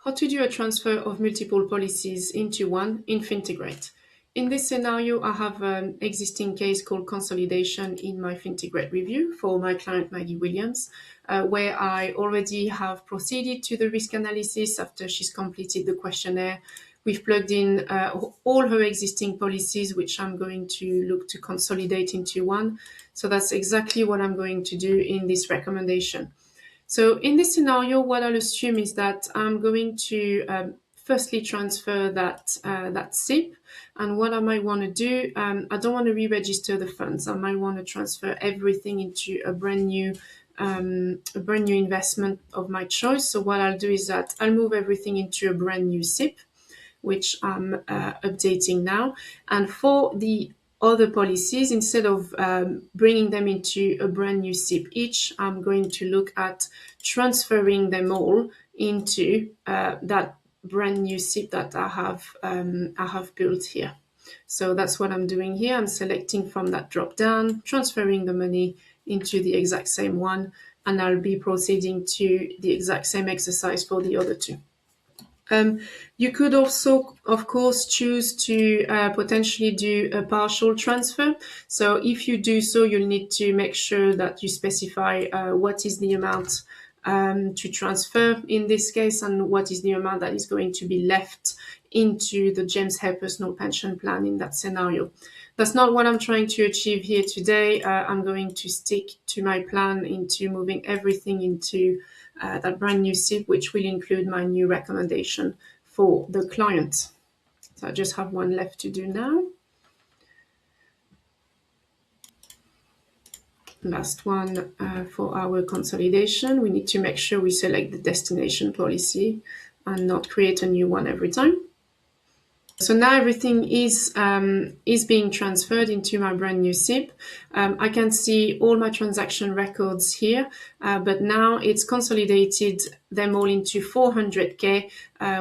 How to do a transfer of multiple policies into one in Fintegrate. In this scenario, I have an existing case called consolidation in my Fintegrate review for my client Maggie Williams, where I already have proceeded to the risk analysis after she's completed the questionnaire. We've plugged in all her existing policies, which I'm going to look to consolidate into one. So that's exactly what I'm going to do in this recommendation. So in this scenario, what I'll assume is that I'm going to firstly transfer that SIPP. And what I might want to do, I don't want to re-register the funds. I might want to transfer everything into a brand new investment of my choice. So what I'll do is that I'll move everything into a brand new SIPP, which I'm updating now. And for the other policies, instead of bringing them into a brand new SIPP each, I'm going to look at transferring them all into that brand new SIPP that I have built here. So that's what I'm doing here. I'm selecting from that drop down, transferring the money into the exact same one, and I'll be proceeding to the exact same exercise for the other two. You could also, of course, choose to potentially do a partial transfer. So if you do so, you'll need to make sure that you specify what is the amount to transfer in this case, and what is the amount that is going to be left into the James Hare personal pension plan in that scenario. That's not what I'm trying to achieve here today. I'm going to stick to my plan into moving everything into that brand new SIPP, which will include my new recommendation for the client. So I just have one left to do now. Last one for our consolidation. We need to make sure we select the destination policy and not create a new one every time. So now everything is being transferred into my brand new SIPP. I can see all my transaction records here, but now it's consolidated them all into 400K,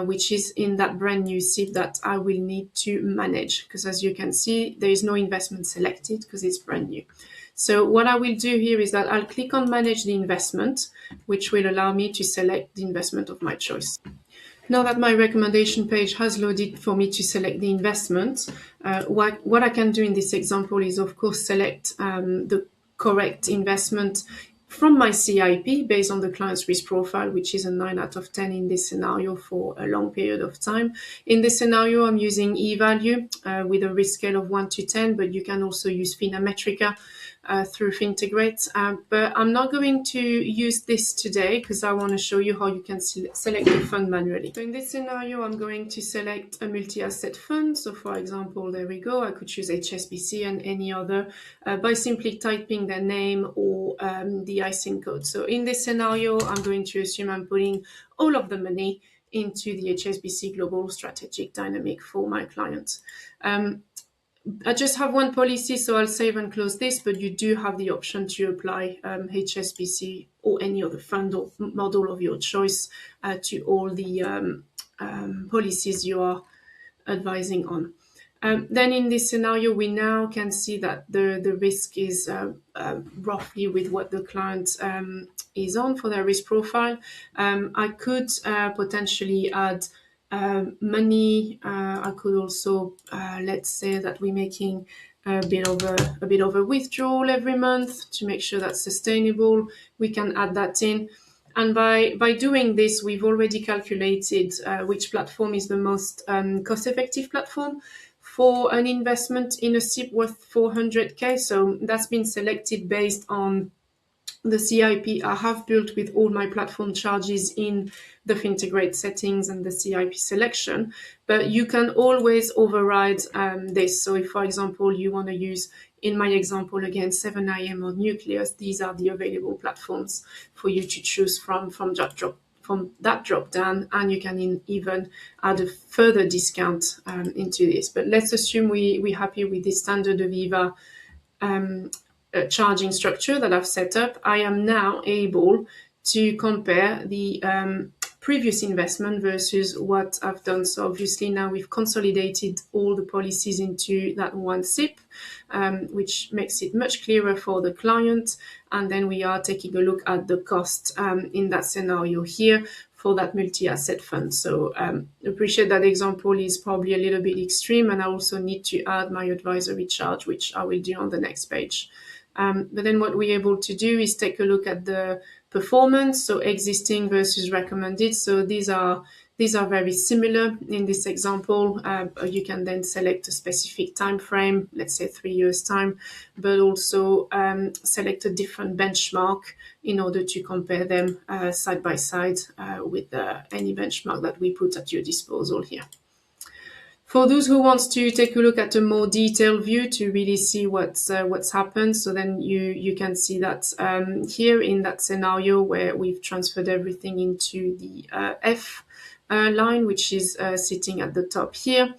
which is in that brand new SIPP that I will need to manage, because as you can see, there is no investment selected because it's brand new. So what I will do here is that I'll click on Manage the Investment, which will allow me to select the investment of my choice. Now that my recommendation page has loaded for me to select the investment, what I can do in this example is, of course, select the correct investment from my SIPP based on the client's risk profile, which is a 9 out of 10 in this scenario for a long period of time. In this scenario, I'm using e-value with a risk scale of 1 to 10, but you can also use Finametrica through Fintegrate. But I'm not going to use this today because I want to show you how you can select the fund manually. So in this scenario, I'm going to select a multi-asset fund. So for example, there we go. I could choose HSBC and any other by simply typing their name or the ISIN code. So in this scenario, I'm going to assume I'm putting all of the money into the HSBC Global Strategic Dynamic for my clients. I just have one policy, so I'll save and close this, but you do have the option to apply HSBC or any other fund or model of your choice to all the policies you are advising on. Then in this scenario, we now can see that the risk is roughly with what the client is on for their risk profile. I could potentially add money. I could also, let's say that we're making a bit of a withdrawal every month to make sure that's sustainable. We can add that in. And by doing this, we've already calculated which platform is the most cost-effective platform for an investment in a SIPP worth 400K. So that's been selected based on the CIP I have built with all my platform charges in the Fintegrate settings and the CIP selection, but you can always override this. So if, for example, you want to use, in my example again, 7IM or Nucleus, these are the available platforms for you to choose from that drop down, and you can even add a further discount into this. But let's assume we're happy with the standard Aviva charging structure that I've set up. I am now able to compare the previous investment versus what I've done. So obviously now we've consolidated all the policies into that one SIPP, which makes it much clearer for the client. And then we are taking a look at the cost in that scenario here. for that multi-asset fund. So appreciate that example is probably a little bit extreme, and I also need to add my advisory charge, which I will do on the next page. But then what we're able to do is take a look at the performance, so existing versus recommended. So these are very similar in this example. You can then select a specific time frame, let's say 3 years time, but also select a different benchmark in order to compare them side by side with any benchmark that we put at your disposal here. For those who want to take a look at a more detailed view to really see what's happened, so then you can see that here in that scenario where we've transferred everything into the F line, which is sitting at the top here.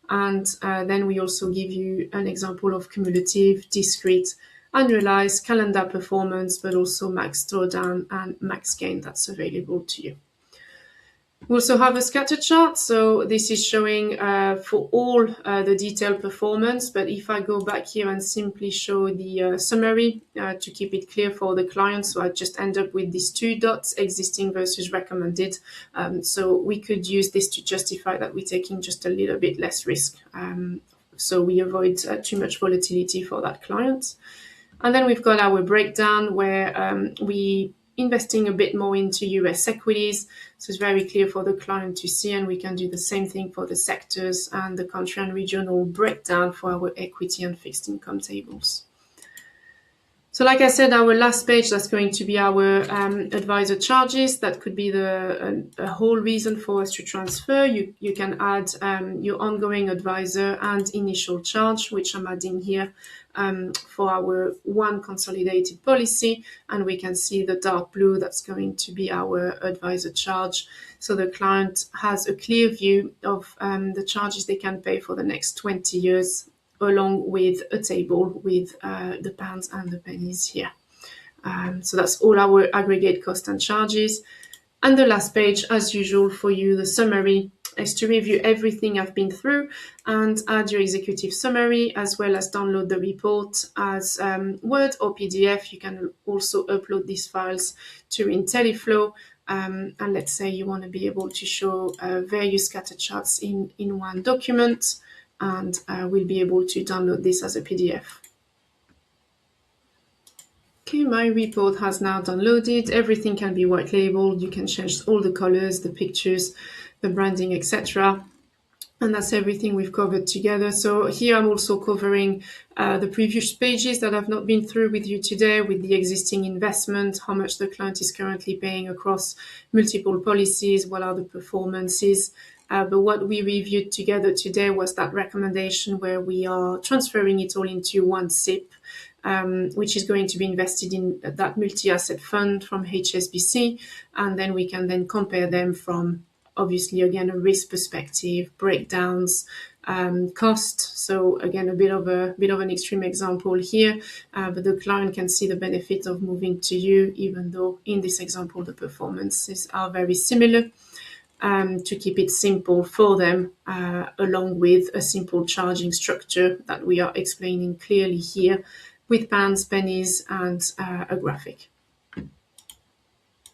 And then we also give you an example of cumulative, discrete, annualized, calendar performance, but also max drawdown and max gain that's available to you. We also have a scatter chart. So this is showing for all the detailed performance. But if I go back here and simply show the summary to keep it clear for the client, so I just end up with these 2 dots, existing versus recommended. So we could use this to justify that we're taking just a little bit less risk. So we avoid too much volatility for that client. And then we've got our breakdown where we investing a bit more into US equities. So it's very clear for the client to see, and we can do the same thing for the sectors and the country and regional breakdown for our equity and fixed income tables. So like I said, our last page, that's going to be our advisor charges. That could be the whole reason for us to transfer. You can add your ongoing advisor and initial charge, which I'm adding here for our one consolidated policy. And we can see the dark blue, that's going to be our advisor charge. So the client has a clear view of the charges they can pay for the next 20 years, along with a table with the pounds and the pennies here. So that's all our aggregate cost and charges. And the last page, as usual for you, the summary, is to review everything I've been through and add your executive summary, as well as download the report as Word or PDF. You can also upload these files to IntelliFlow. And let's say you want to be able to show various scatter charts in one document, and we'll be able to download this as a PDF. Okay, my report has now downloaded. Everything can be white labeled. You can change all the colors, the pictures, the branding, etc. And that's everything we've covered together. So here I'm also covering the previous pages that I've not been through with you today, with the existing investment, how much the client is currently paying across multiple policies, what are the performances. But what we reviewed together today was that recommendation where we are transferring it all into one SIPP, which is going to be invested in that multi-asset fund from HSBC. And then we can then compare them from, obviously, again, a risk perspective, breakdowns, cost. So again, a bit of an extreme example here, but the client can see the benefit of moving to you, even though in this example, the performances are very similar. To keep it simple for them, along with a simple charging structure that we are explaining clearly here with pounds, pennies, and a graphic.